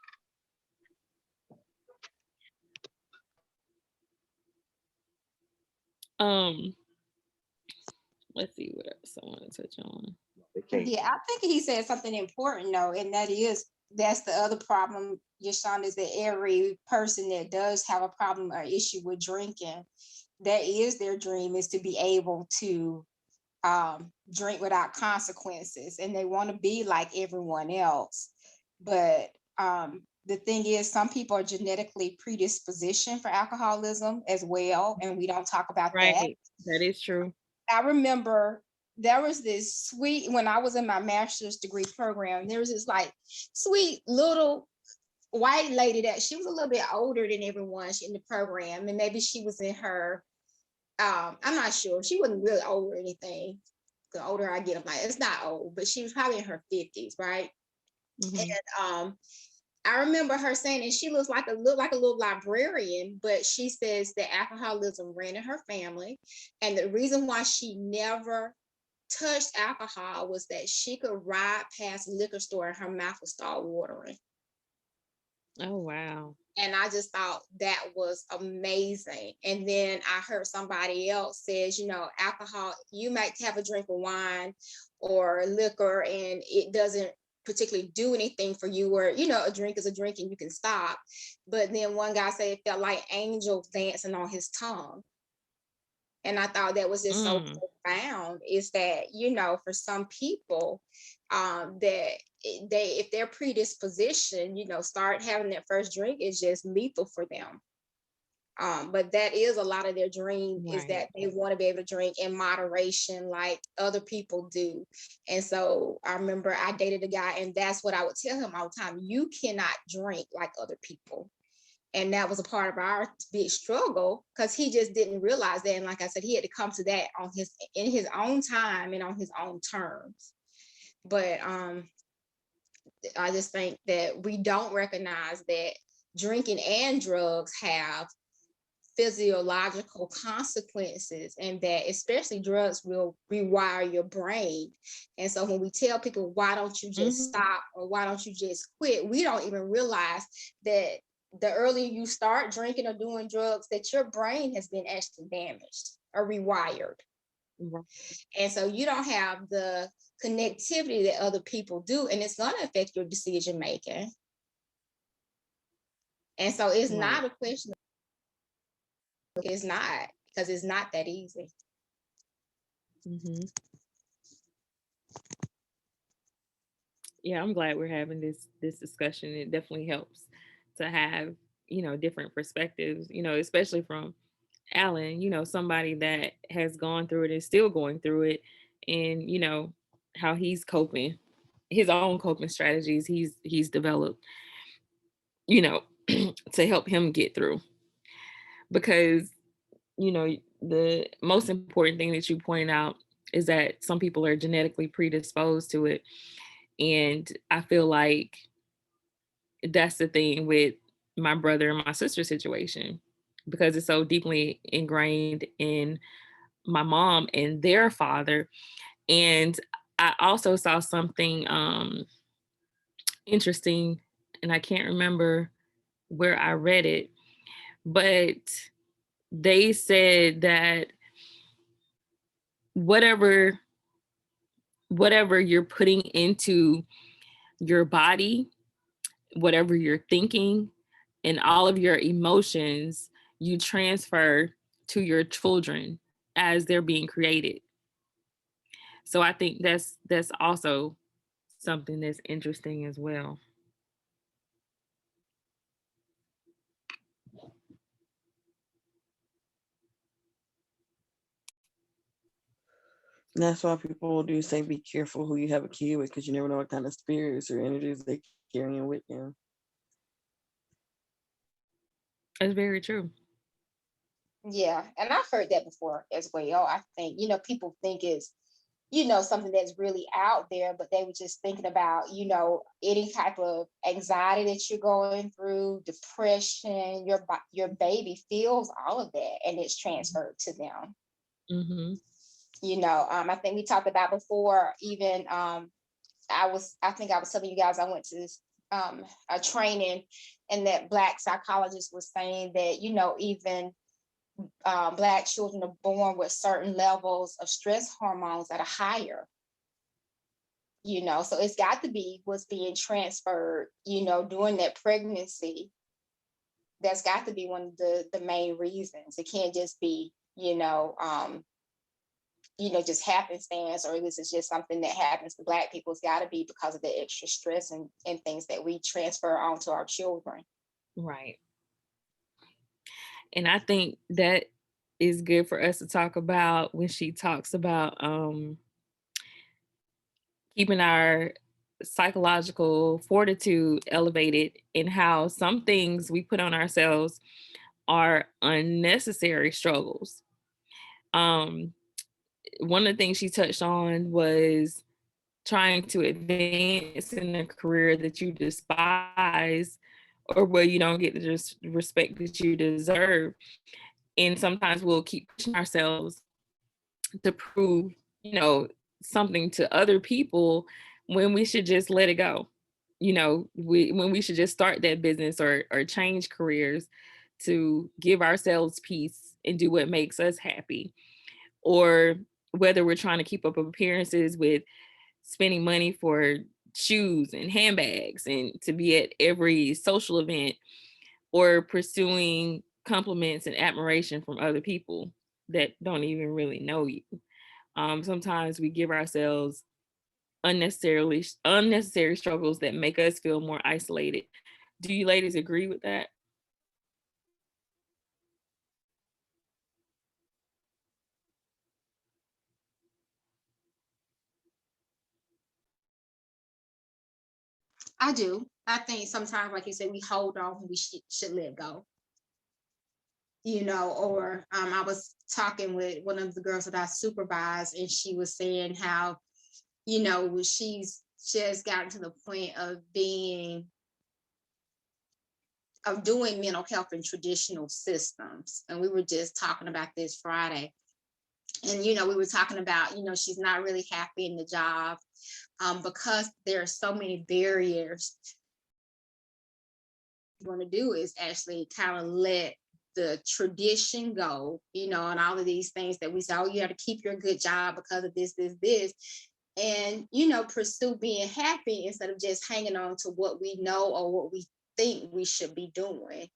Um, let's see what else I want to touch on. Yeah, I think he said something important though, and that's the other problem, Yashawn, is that every person that does have a problem or issue with drinking, that is their dream, is to be able to drink without consequences, and they want to be like everyone else. But the thing is, some people are genetically predispositioned for alcoholism as well, and we don't talk about that. Right. That is true. I remember there was this sweet, when I was in my master's degree program, there was this like sweet little white lady that she was a little bit older than everyone in the program. And maybe she was in her, I'm not sure. She wasn't really old or anything. The older I get, I'm like, it's not old, but she was probably in her 50s, right? Mm-hmm. And I remember her saying, and she looked like a little librarian, but she says that alcoholism ran in her family. And the reason why she never touched alcohol was that she could ride past a liquor store and her mouth would start watering. Oh, wow. And I just thought that was amazing. And then I heard somebody else says, alcohol, you might have a drink of wine or liquor and it doesn't particularly do anything for you, or a drink is a drink and you can stop. But then one guy said it felt like angels dancing on his tongue. And I thought that was just so profound, is that, for some people, that if they're predispositioned, start having that first drink is just lethal for them. But that is a lot of their dream, is that they want to be able to drink in moderation like other people do. And so I remember I dated a guy, and that's what I would tell him all the time: you cannot drink like other people. And that was a part of our big struggle, because he just didn't realize that. And like I said, he had to come to that in his own time and on his own terms. But I just think that we don't recognize that drinking and drugs have physiological consequences, and that especially drugs will rewire your brain. And so when we tell people, why don't you just stop, or why don't you just quit, we don't even realize that the earlier you start drinking or doing drugs, that your brain has been actually damaged or rewired. And so you don't have the connectivity that other people do, and it's going to affect your decision making. And so it's not a question. It's not, because it's not that easy. Yeah, I'm glad we're having this discussion. It definitely helps to have, different perspectives, especially from Alan, somebody that has gone through it and still going through it, and how he's coping, his own coping strategies he's developed, to help him get through. Because the most important thing that you point out is that some people are genetically predisposed to it. And I feel like that's the thing with my brother and my sister situation, because it's so deeply ingrained in my mom and their father. And I also saw something interesting, and I can't remember where I read it, but they said that whatever you're putting into your body, whatever you're thinking, and all of your emotions, you transfer to your children as they're being created. So I think that's also something that's interesting as well. That's why people do say be careful who you have a kid with, because you never know what kind of spirits or energies they carrying with them. That's very true. Yeah, and I've heard that before as well. I think, people think it's, something that's really out there, but they were just thinking about, any type of anxiety that you're going through, depression, your baby feels all of that, and it's transferred to them. I think we talked about before, even I think I was telling you guys, I went to a training, and that Black psychologist was saying that, even Black children are born with certain levels of stress hormones that are higher. So it's got to be what's being transferred, during that pregnancy. That's got to be one of the main reasons. It can't just be, just happenstance, or this is just something that happens to Black people. It's got to be because of the extra stress and things that we transfer onto our children. Right. And I think that is good for us to talk about when she talks about keeping our psychological fortitude elevated, and how some things we put on ourselves are unnecessary struggles. One of the things she touched on was trying to advance in a career that you despise, or where you don't get the respect that you deserve. And sometimes we'll keep pushing ourselves to prove, something to other people, when we should just let it go. When we should just start that business, or change careers to give ourselves peace and do what makes us happy. Or whether we're trying to keep up appearances with spending money for shoes and handbags and to be at every social event, or pursuing compliments and admiration from other people that don't even really know you. Sometimes we give ourselves unnecessary struggles that make us feel more isolated. Do you ladies agree with that? I do. I think sometimes, like you said, we hold on when we should let go. Or I was talking with one of the girls that I supervise, and she was saying how, she's just gotten to the point of doing mental health in traditional systems. And we were just talking about this Friday. And, we were talking about, she's not really happy in the job because there are so many barriers. What you want to do is actually kind of let the tradition go, and all of these things that we say, oh, you have to keep your good job because of this, and, pursue being happy instead of just hanging on to what we know or what we think we should be doing.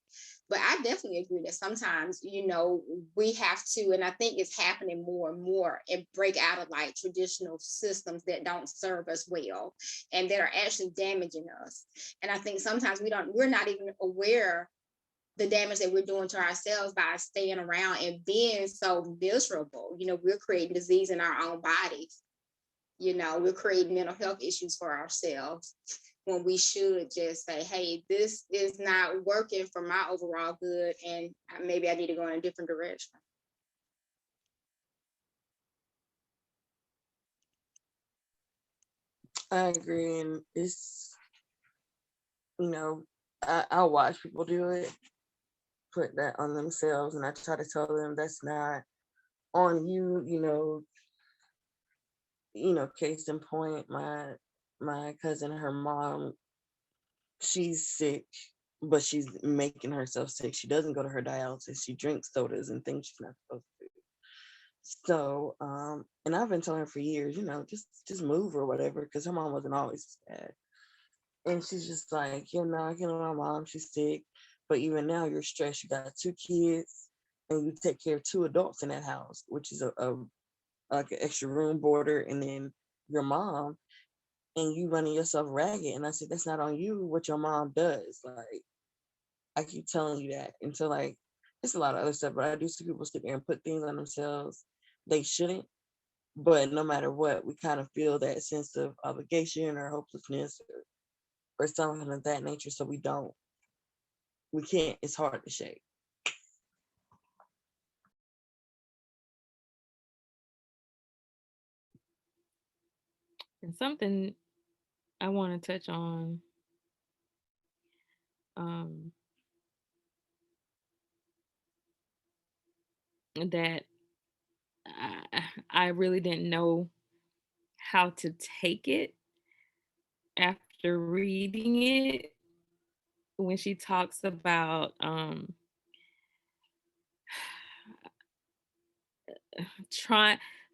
But I definitely agree that sometimes, we have to, and I think it's happening more and more, and break out of like traditional systems that don't serve us well and that are actually damaging us. And I think sometimes we're not even aware the damage that we're doing to ourselves by staying around and being so miserable. We're creating disease in our own bodies. We're creating mental health issues for ourselves when we should just say, hey, this is not working for my overall good, and maybe I need to go in a different direction. I agree, and it's, I watch people do it, put that on themselves, and I try to tell them that's not on you. Case in point, my cousin, her mom, she's sick, but she's making herself sick. She doesn't go to her dialysis. She drinks sodas and things she's not supposed to. So, and I've been telling her for years, just move or whatever, because her mom wasn't always bad. And she's just like, my mom, she's sick. But even now, you're stressed. You got 2 kids, and you take care of 2 adults in that house, which is a like an extra room boarder, and then your mom, and you running yourself ragged. And I said, that's not on you. What your mom does, like, I keep telling you that. And so, like, it's a lot of other stuff, but I do see people sit there and put things on themselves they shouldn't. But no matter what, we kind of feel that sense of obligation or hopelessness or something of that nature. So we can't, it's hard to shake. And something I want to touch on, that I really didn't know how to take it after reading it, when she talks about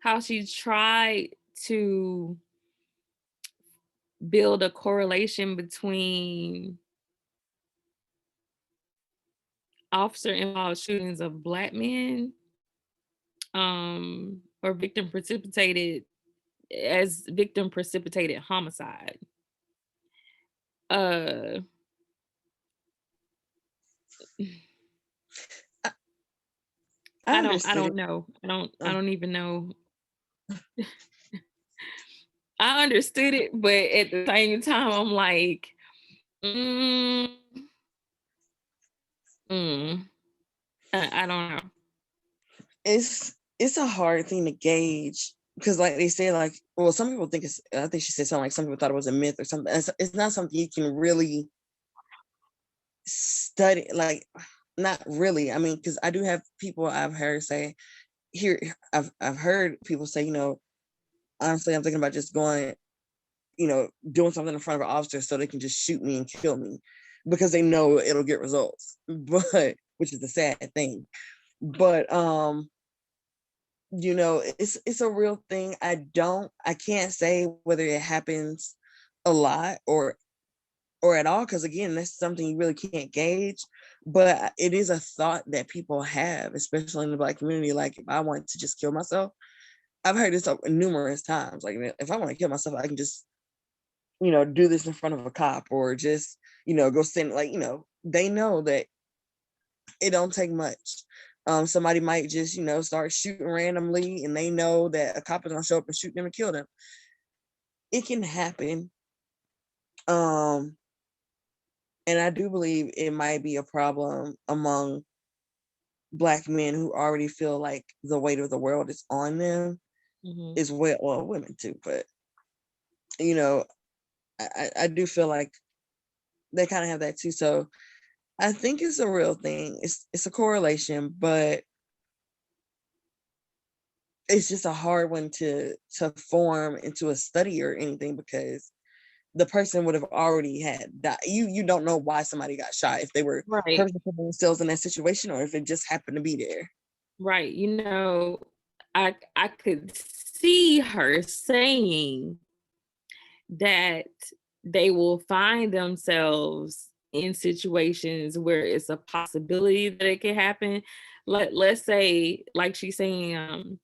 how she tried to build a correlation between officer involved shootings of Black men, or victim precipitated homicide. I don't know. I don't even know. I understood it, but at the same time, I'm like, I don't know. It's a hard thing to gauge, because like they say, like, well, some people think I think she said something like some people thought it was a myth or something. It's not something you can really study, like, not really. I mean, because I do have people I've heard say here, I've heard people say, honestly, I'm thinking about just going, doing something in front of an officer so they can just shoot me and kill me, because they know it'll get results. But which is a sad thing. But it's a real thing. I can't say whether it happens a lot or at all, because again, that's something you really can't gauge. But it is a thought that people have, especially in the Black community. Like, if I want to just kill myself, I've heard this numerous times. Like, if I want to kill myself, I can just do this in front of a cop, or just go send, like, they know that it don't take much. Somebody might just start shooting randomly, and they know that a cop is gonna show up and shoot them and kill them. It can happen. And I do believe it might be a problem among Black men who already feel like the weight of the world is on them, Mhm. as well women too. But you know, I do feel like they kind of have that too. So I think it's a real thing. It's a correlation, but it's just a hard one to form into a study or anything, because the person would have already had died. You don't know why somebody got shot, if they were Right. purposely putting themselves in that situation or if it just happened to be there. Right. You know, I could see her saying that they will find themselves in situations where it's a possibility that it could happen. Let's say, like she's saying,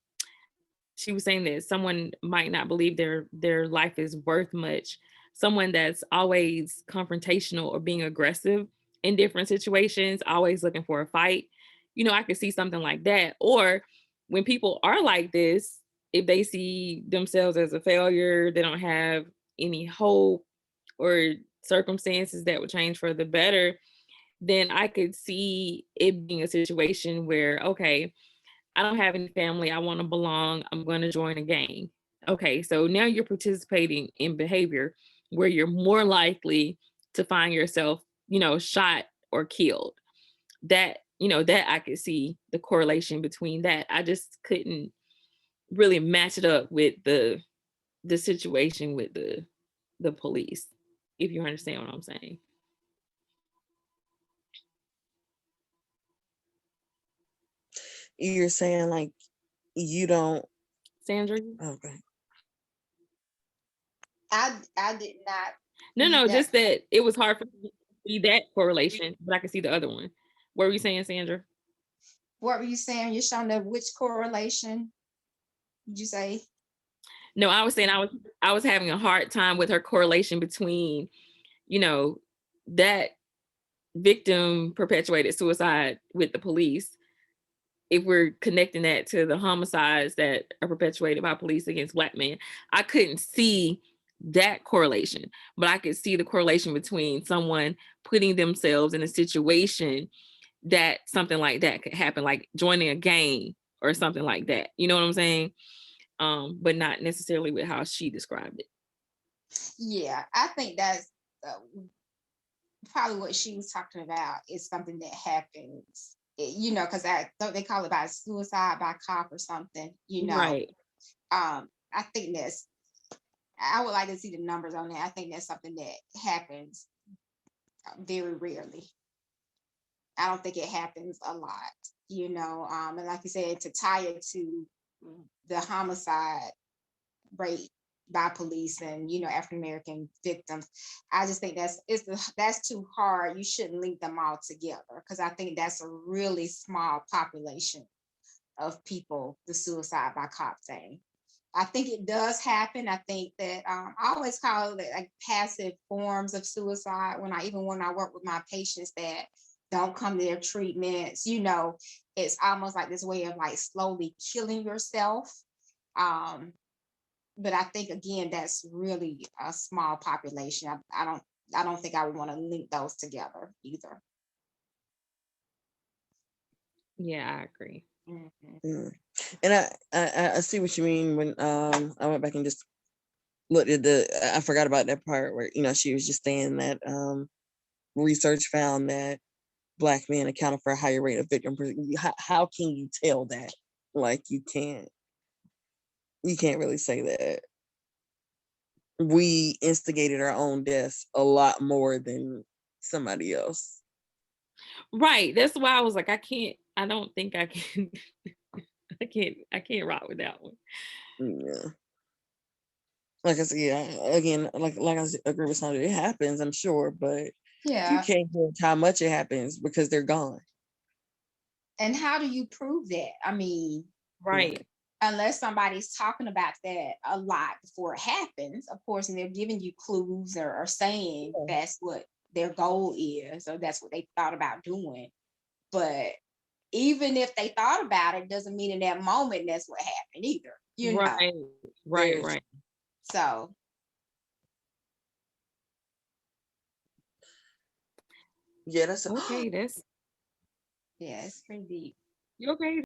she was saying that someone might not believe their life is worth much. Someone that's always confrontational or being aggressive in different situations, always looking for a fight. You know, I could see something like that. Or when people are like this, if they see themselves as a failure, they don't have any hope or circumstances that would change for the better, then I could see it being a situation where, okay, I don't have any family. I want to belong. I'm going to join a gang. Okay, so now you're participating in behavior where you're more likely to find yourself, you know, shot or killed. That, you know, that I could see the correlation between that. I just couldn't really match it up with the situation with the police, if you understand what I'm saying. You're saying like you don't. Sandra? Okay. I did not No, read no, that. just that it was hard for me to see that correlation, but I could see the other one. What were you saying, Sandra? What were you saying? You're showing the which correlation did you say? No, I was saying I was having a hard time with her correlation between, you know, that victim perpetuated suicide with the police. If we're connecting that to the homicides that are perpetuated by police against Black men, I couldn't see that correlation, but I could see the correlation between someone putting themselves in a situation that something like that could happen, like joining a gang or something like that. You know what I'm saying? But not necessarily with how she described it. Yeah, I think that's uh, probably what she was talking about is something that happens. You know, because I don't they call it by suicide by cop or something. You know, Right. I think that's. I would like to see the numbers on that. I think that's something that happens very rarely. I don't think it happens a lot. You know, and like you said, to tie it to the homicide rate by police and African American victims, I just think that's too hard. You shouldn't link them all together because I think that's a really small population of people, the suicide by cop thing. I think it does happen. I think that I always call it like passive forms of suicide. When I work with my patients that don't come to their treatments, it's almost like this way of like slowly killing yourself. Um, but I think again that's really a small population. I don't think I would want to link those together either. Yeah, I agree. Mhm. Mm. And I see what you mean when I went back and just looked at I forgot about that part where she was just saying that research found that Black men accounted for a higher rate of victim. How can you tell that? Like you can't really say that. We instigated our own deaths a lot more than somebody else. Right. That's why I was like, I don't think I can I can't rock with that one. Yeah. Like I said, yeah, again, like I agree with Sandra, it happens, I'm sure, but you Yeah. can't judge how much it happens because they're gone. And how do you prove that? I mean, Right. unless somebody's talking about that a lot before it happens, of course, and they're giving you clues or saying Yeah. that's what their goal is or that's what they thought about doing. But even if they thought about it, doesn't mean in that moment that's what happened either. Right. Right. Very Right. So Yeah, that's Okay, that's Yeah, it's pretty deep. you okay.